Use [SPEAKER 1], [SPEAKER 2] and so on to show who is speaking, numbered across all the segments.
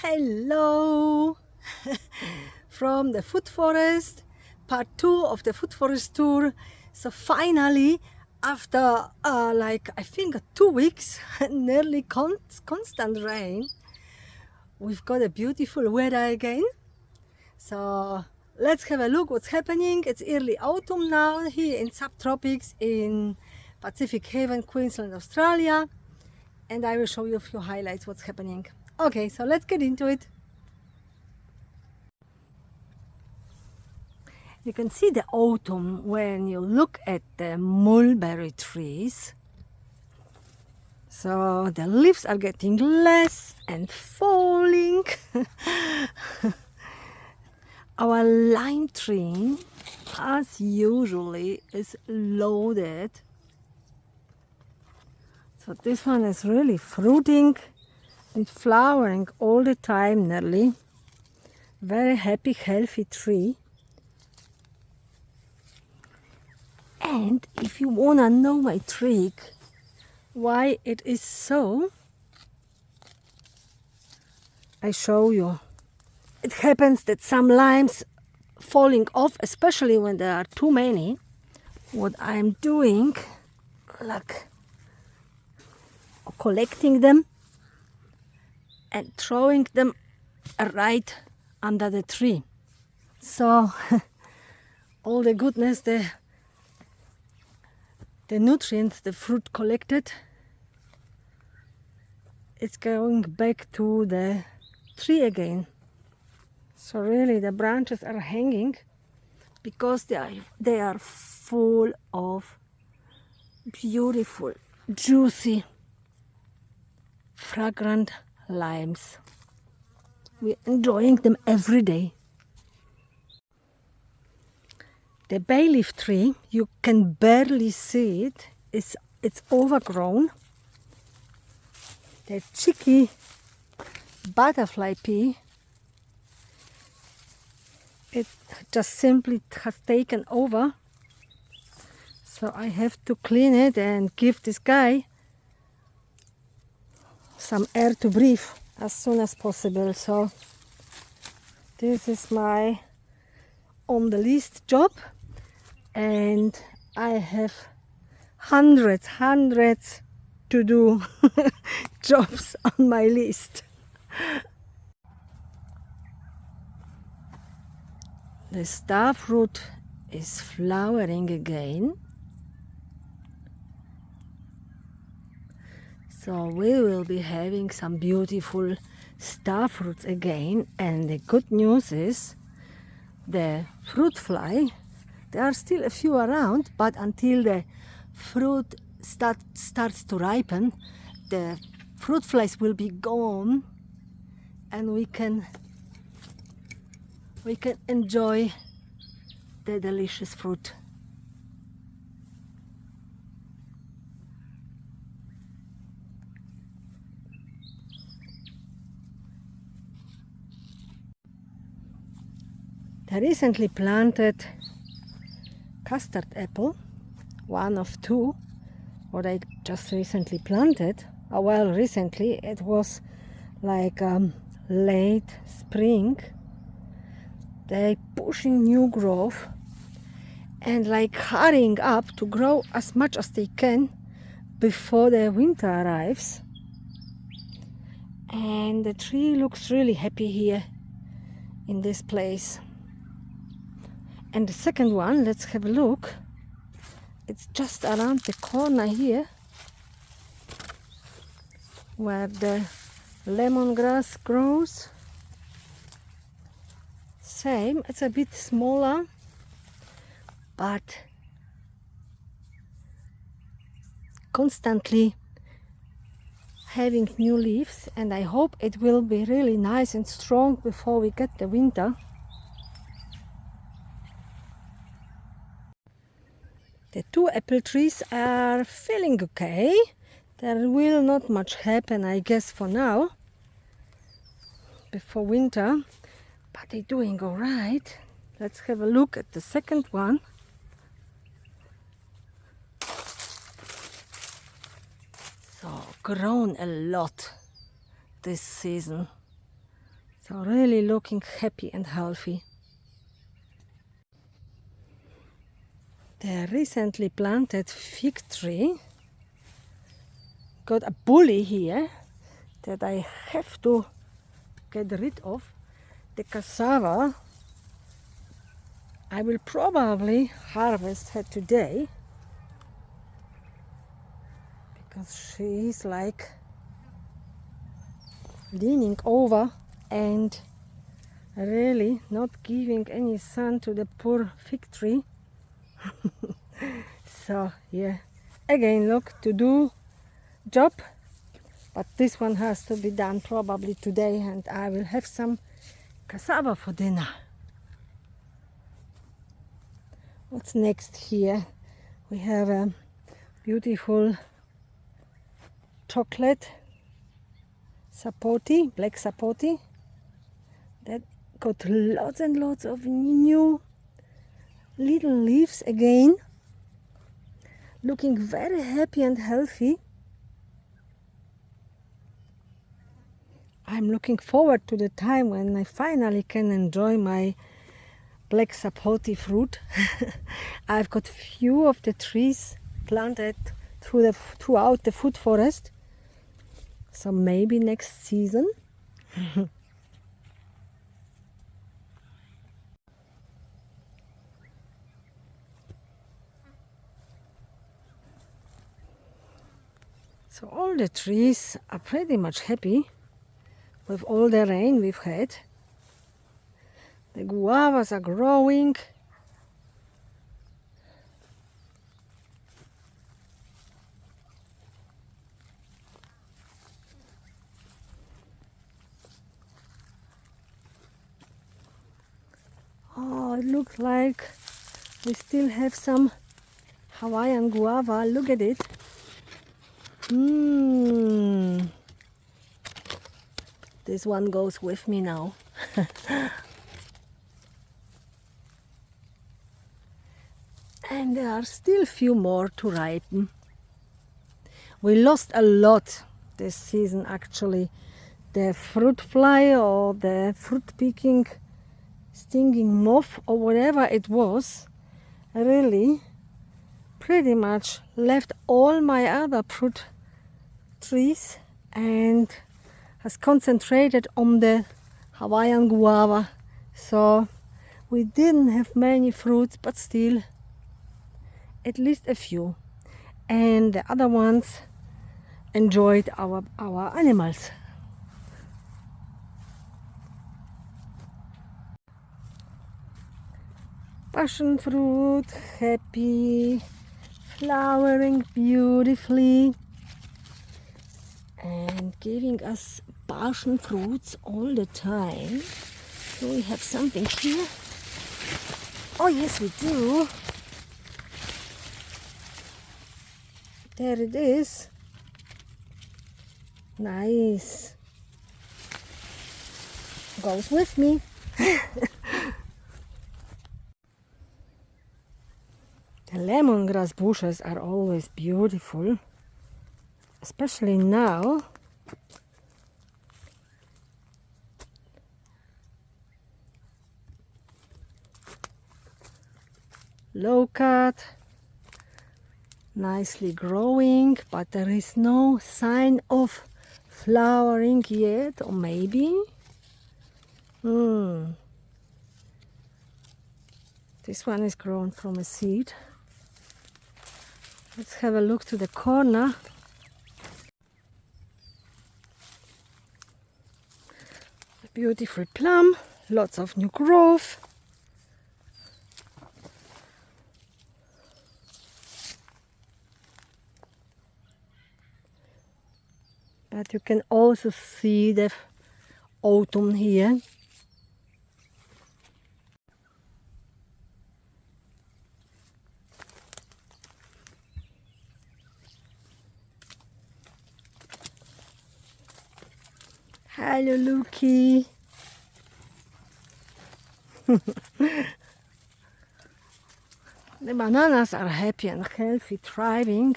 [SPEAKER 1] Hello from the food forest, part 2 of the food forest tour. So finally, after I think 2 weeks, nearly constant rain, we've got a beautiful weather again. So let's have a look what's happening. It's early autumn now here in subtropics in Pacific Haven, Queensland, Australia, and I will show you a few highlights what's happening. Okay, so let's get into it. You can see the autumn when you look at the mulberry trees. So the leaves are getting less and falling. Our lime tree, as usually, is loaded. So this one is really fruiting and flowering all the time nearly. Very happy, healthy tree. And if you wanna know my trick, why it is so, I show you. It happens that some limes falling off, especially when there are too many. What I'm doing, like collecting them and throwing them right under the tree. So all the goodness, the nutrients the fruit collected, it's going back to the tree again. So really the branches are hanging because they are full of beautiful, juicy, fragrant limes. We're enjoying them every day. The bay leaf tree, you can barely see it. It's overgrown. The cheeky butterfly pea, it just simply has taken over. So I have to clean it and give this guy some air to breathe as soon as possible. So this is my on the list job, and I have hundreds to do jobs on my list. The starfruit is flowering again. So we will be having some beautiful starfruits again, and the good news is the fruit fly, there are still a few around, but until the fruit starts to ripen, the fruit flies will be gone, and we can enjoy the delicious fruit. The recently planted custard apple, one of two, what I just recently planted. Well, recently it was like late spring. They're pushing new growth and like hurrying up to grow as much as they can before the winter arrives. And the tree looks really happy here in this place. And the second one, let's have a look. It's just around the corner here, where the lemongrass grows. Same, it's a bit smaller, but constantly having new leaves, and I hope it will be really nice and strong before we get the winter. The two apple trees are feeling okay. There will not much happen, I guess, for now, before winter, but they're doing all right. Let's have a look at the second one. So, grown a lot this season. So really looking happy and healthy. The recently planted fig tree got a bully here that I have to get rid of. The cassava, I will probably harvest her today because she is like leaning over and really not giving any sun to the poor fig tree. So yeah, again, look, to do job, but this one has to be done probably today, and I will have some cassava for dinner. What's next here? We have a beautiful chocolate Sapote, black Sapote, that got lots and lots of new little leaves again, looking very happy and healthy. I'm looking forward to the time when I finally can enjoy my black Sapote fruit. I've got few of the trees planted throughout the food forest, so maybe next season. So all the trees are pretty much happy with all the rain we've had. The guavas are growing. Oh, it looks like we still have some Hawaiian guava. Look at it. This one goes with me now. And there are still few more to ripen. We lost a lot this season actually. The fruit fly or the fruit picking stinging moth or whatever it was really pretty much left all my other fruit trees and has concentrated on the Hawaiian guava. So we didn't have many fruits, but still at least a few. And the other ones enjoyed our animals. Passion fruit, happy, flowering beautifully and giving us passion fruits all the time. Do we have something here? Oh yes, we do. There it is. Nice. Goes with me. The lemongrass bushes are always beautiful, especially now. Low cut, nicely growing, but there is no sign of flowering yet, or maybe. This one is grown from a seed. Let's have a look to the corner. A beautiful plum, lots of new growth. But you can also see the autumn here. Hello, Luki. The bananas are happy and healthy, thriving.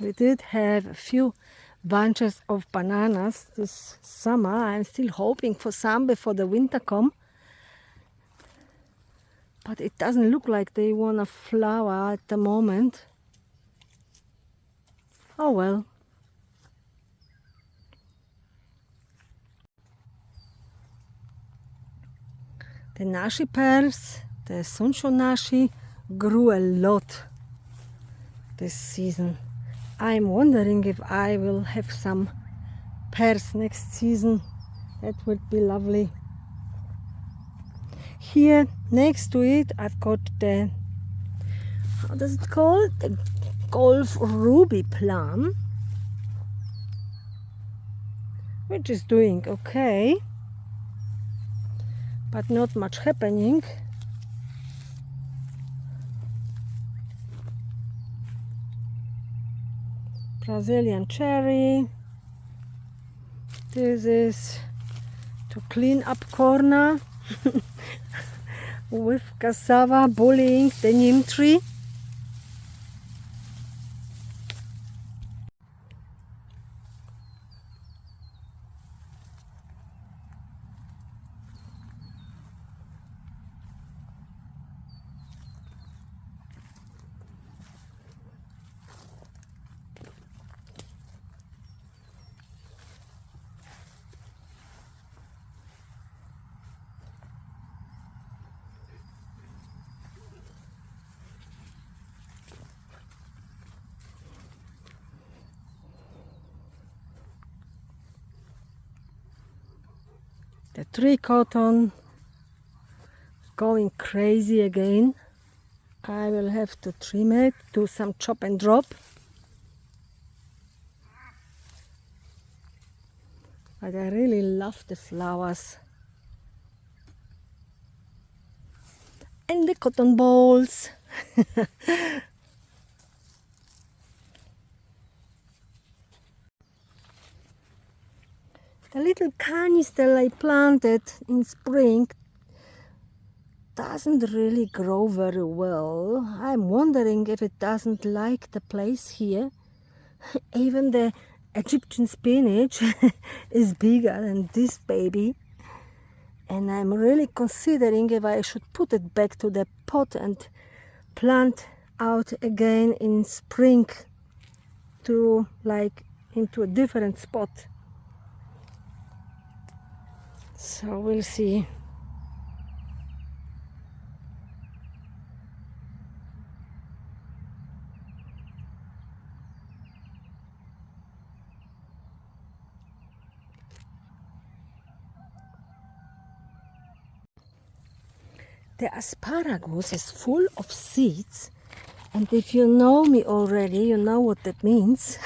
[SPEAKER 1] We did have a few bunches of bananas this summer. I'm still hoping for some before the winter come. But it doesn't look like they want to flower at the moment. Oh well. The nashi pears, the Sunsho nashi, grew a lot this season. I'm wondering if I will have some pears next season. That would be lovely. Here next to it I've got the, how does it call? The Golf Ruby plum, which is doing okay, but not much happening. Brazilian cherry. This is to clean up corner with cassava bullying the neem tree. The tree cotton going crazy again. I will have to trim it, do some chop and drop. But I really love the flowers. And the cotton balls. The little canister I planted in spring doesn't really grow very well. I'm wondering if it doesn't like the place here. Even the Egyptian spinach is bigger than this baby. And I'm really considering if I should put it back to the pot and plant out again in spring to like into a different spot. So we'll see. The asparagus is full of seeds, and if you know me already, you know what that means.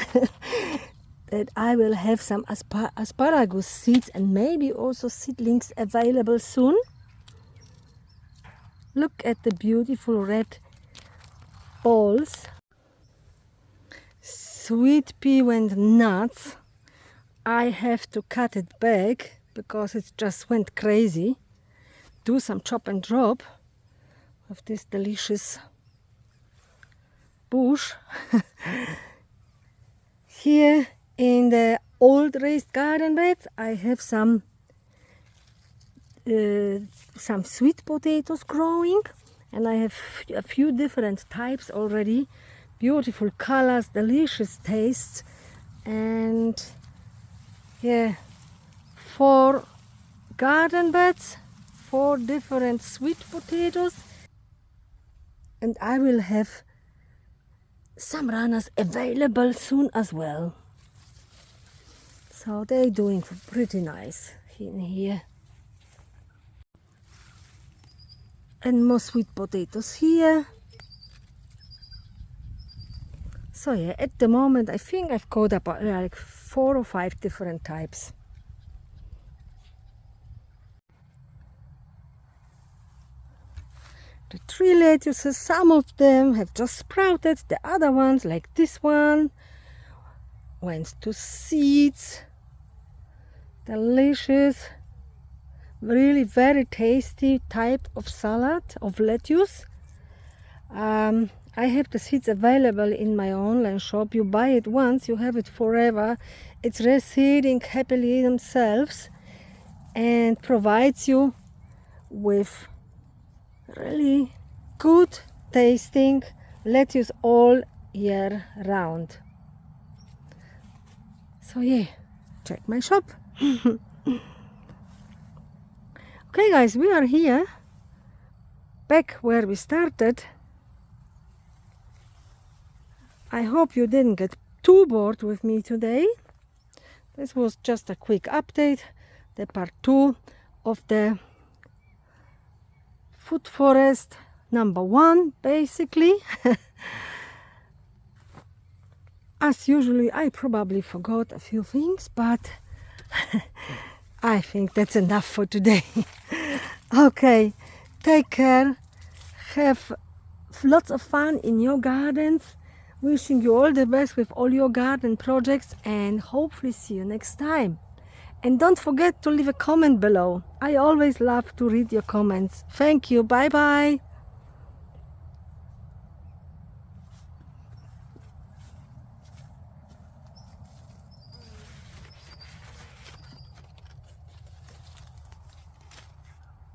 [SPEAKER 1] That I will have some asparagus seeds and maybe also seedlings available soon. Look at the beautiful red balls. Sweet pea went nuts. I have to cut it back because it just went crazy. Do some chop and drop of this delicious bush. Here in the old raised garden beds I have some sweet potatoes growing, and I have a few different types already. Beautiful colors, delicious tastes, and yeah, 4 garden beds, 4 different sweet potatoes, and I will have some runners available soon as well. So they're doing pretty nice in here. And more sweet potatoes here. So yeah, at the moment I think I've got about like 4 or 5 different types. The tree lettuces, some of them have just sprouted, the other ones, like this one, went to seeds. Delicious, really very tasty type of salad of lettuce. I have the seeds available in my online shop. You buy it once, you have it forever. It's reseeding happily themselves and provides you with really good tasting lettuce all year round. So yeah, check my shop. Okay guys, we are here back where we started. I hope you didn't get too bored with me today. This was just a quick update, the part 2 of the food forest number 1 basically. As usually, I probably forgot a few things, but I think that's enough for today. Okay, take care, have lots of fun in your gardens. Wishing you all the best with all your garden projects and hopefully see you next time. And don't forget to leave a comment below. I always love to read your comments. Thank you. Bye bye.